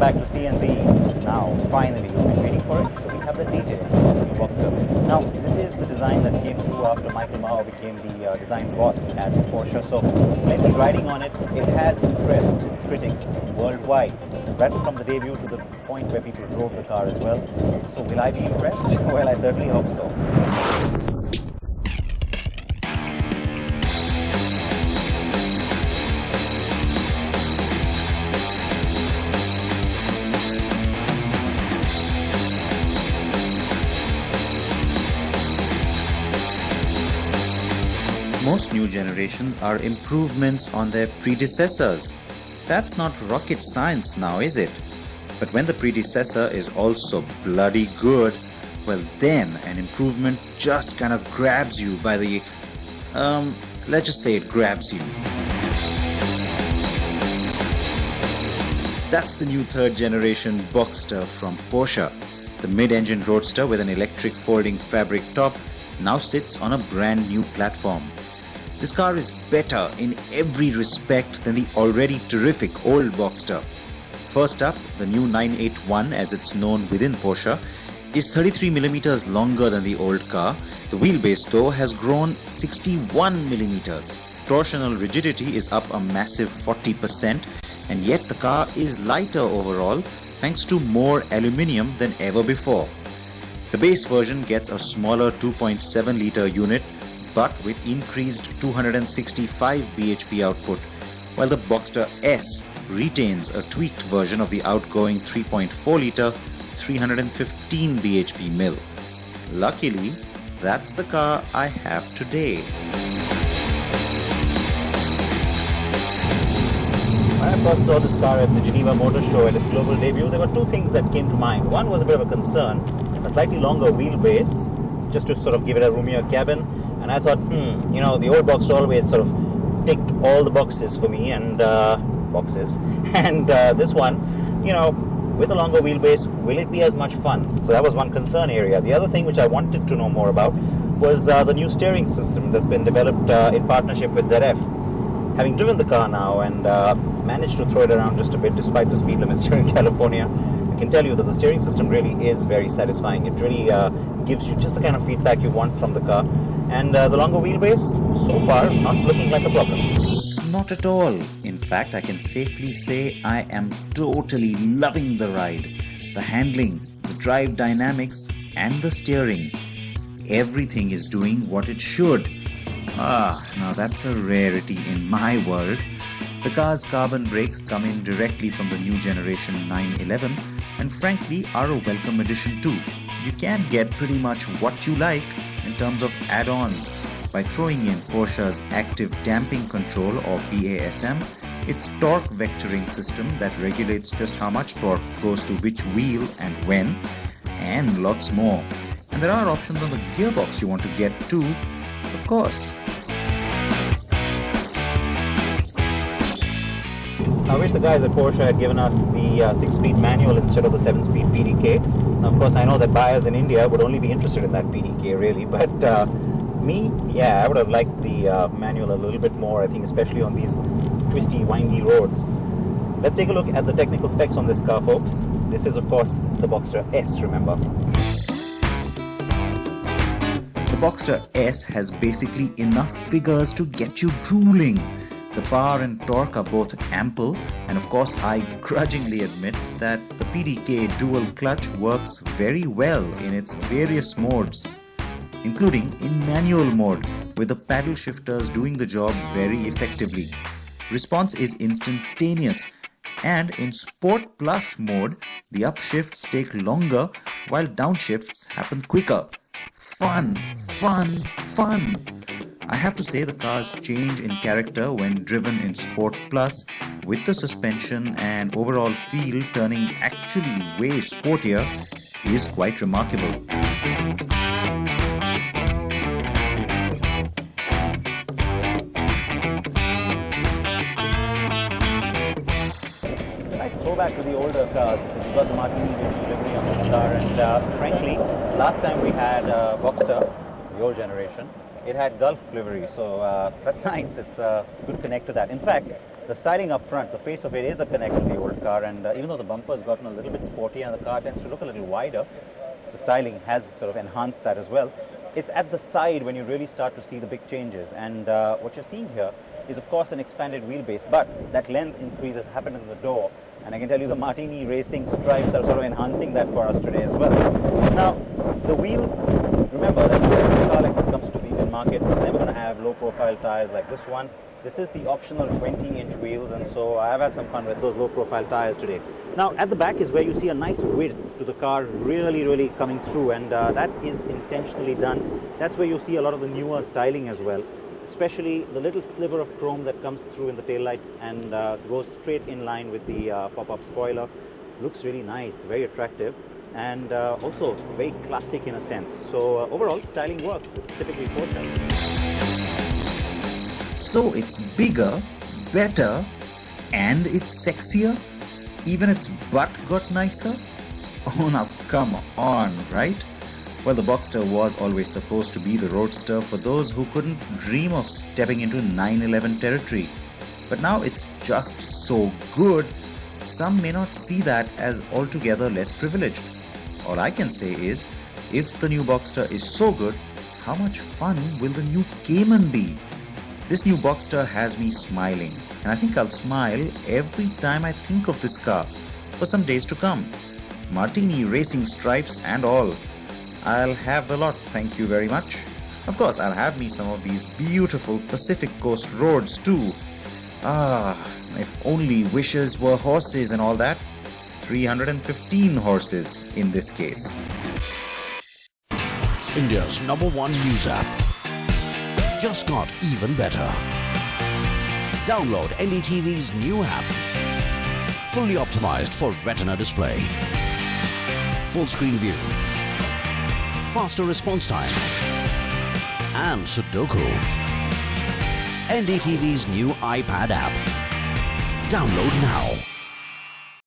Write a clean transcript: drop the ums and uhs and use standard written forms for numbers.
Welcome back to CNB. Now, finally, you've been waiting for it. So we have the DJ Boxster. Now, this is the design that came through after Michael Mauer became the design boss at Porsche. So, plenty riding on it. It has impressed its critics worldwide, right from the debut to the point where people drove the car as well. So, will I be impressed? Well, I certainly hope so. Most new generations are improvements on their predecessors. That's not rocket science now, is it? But when the predecessor is also bloody good, well then an improvement just kind of grabs you by the... let's just say it grabs you. That's the new third generation Boxster from Porsche. The mid-engine roadster with an electric folding fabric top now sits on a brand new platform. This car is better in every respect than the already terrific old Boxster. First up, the new 981, as it's known within Porsche, is 33mm longer than the old car. The wheelbase though has grown 61mm. Torsional rigidity is up a massive 40%, and yet the car is lighter overall thanks to more aluminium than ever before. The base version gets a smaller 2.7-litre unit, but with increased 265 bhp output, while the Boxster S retains a tweaked version of the outgoing 3.4-litre 315 bhp mill. Luckily, that's the car I have today. When I first saw this car at the Geneva Motor Show at its global debut, there were two things that came to mind. One was a bit of a concern, a slightly longer wheelbase, just to sort of give it a roomier cabin. And I thought, you know, the old Boxster always sort of ticked all the boxes for me, and this one, you know, with a longer wheelbase, will it be as much fun? So that was one concern area. The other thing which I wanted to know more about was the new steering system that's been developed in partnership with ZF. Having driven the car now and managed to throw it around just a bit despite the speed limits here in California, I can tell you that the steering system really is very satisfying. It really gives you just the kind of feedback you want from the car. And the longer wheelbase, so far, not looking like a problem. Not at all. In fact, I can safely say I am totally loving the ride. The handling, the drive dynamics, and the steering. Everything is doing what it should. Now that's a rarity in my world. The car's carbon brakes come in directly from the new generation 911 and frankly are a welcome addition too. You can get pretty much what you like in terms of add-ons by throwing in Porsche's active damping control or PASM, its torque vectoring system that regulates just how much torque goes to which wheel and when, and lots more. And there are options on the gearbox you want to get too, of course. I wish the guys at Porsche had given us the 6-speed manual instead of the 7-speed PDK. Now, of course, I know that buyers in India would only be interested in that PDK, really. But me, yeah, I would have liked the manual a little bit more, I think, especially on these twisty, windy roads. Let's take a look at the technical specs on this car, folks. This is, of course, the Boxster S, remember. The Boxster S has basically enough figures to get you drooling. The power and torque are both ample, and of course I grudgingly admit that the PDK dual clutch works very well in its various modes, including in manual mode with the paddle shifters doing the job very effectively. Response is instantaneous, and in Sport Plus mode the upshifts take longer while downshifts happen quicker. Fun, fun, fun! I have to say the car's change in character when driven in Sport Plus with the suspension and overall feel turning actually way sportier is quite remarkable. It's a nice throwback to the older cars because you've got the Martini-based delivery on this car, and frankly, last time we had Boxster, the old generation, it had Gulf livery, so that's nice. It's a good connect to that. In fact, The styling up front, the face of it is a connect to the old car, and even though the bumper has gotten a little bit sporty and the car tends to look a little wider, the styling has sort of enhanced that as well. It's at the side when you really start to see the big changes, and what you're seeing here is of course an expanded wheelbase, but that length increase has happened in the door, and I can tell you the Martini Racing stripes are sort of enhancing that for us today as well. Now, the wheels, remember that when a car like this comes to the Indian market, it's never going to have low profile tires like this one. This is the optional 20-inch wheels, and so I've had some fun with those low-profile tires today. Now, at the back is where you see a nice width to the car really coming through, and that is intentionally done. That's where you see a lot of the newer styling as well, especially the little sliver of chrome that comes through in the taillight and goes straight in line with the pop-up spoiler. Looks really nice, very attractive, and also very classic in a sense. So overall, styling works. It's typically Porsche. So it's bigger, better, and it's sexier? Even its butt got nicer? Oh, now come on, right? Well, the Boxster was always supposed to be the roadster for those who couldn't dream of stepping into 911 territory. But now it's just so good, some may not see that as altogether less privileged. All I can say is, if the new Boxster is so good, how much fun will the new Cayman be? This new Boxster has me smiling, and I think I'll smile every time I think of this car for some days to come. Martini Racing stripes and all. I'll have the lot, thank you very much. Of course, I'll have me some of these beautiful Pacific Coast roads too. If only wishes were horses and all that. 315 horses in this case. India's #1 news app. Just got even better. Download NDTV's new app. Fully optimized for retina display. Full screen view. Faster response time. And Sudoku. NDTV's new iPad app. Download now.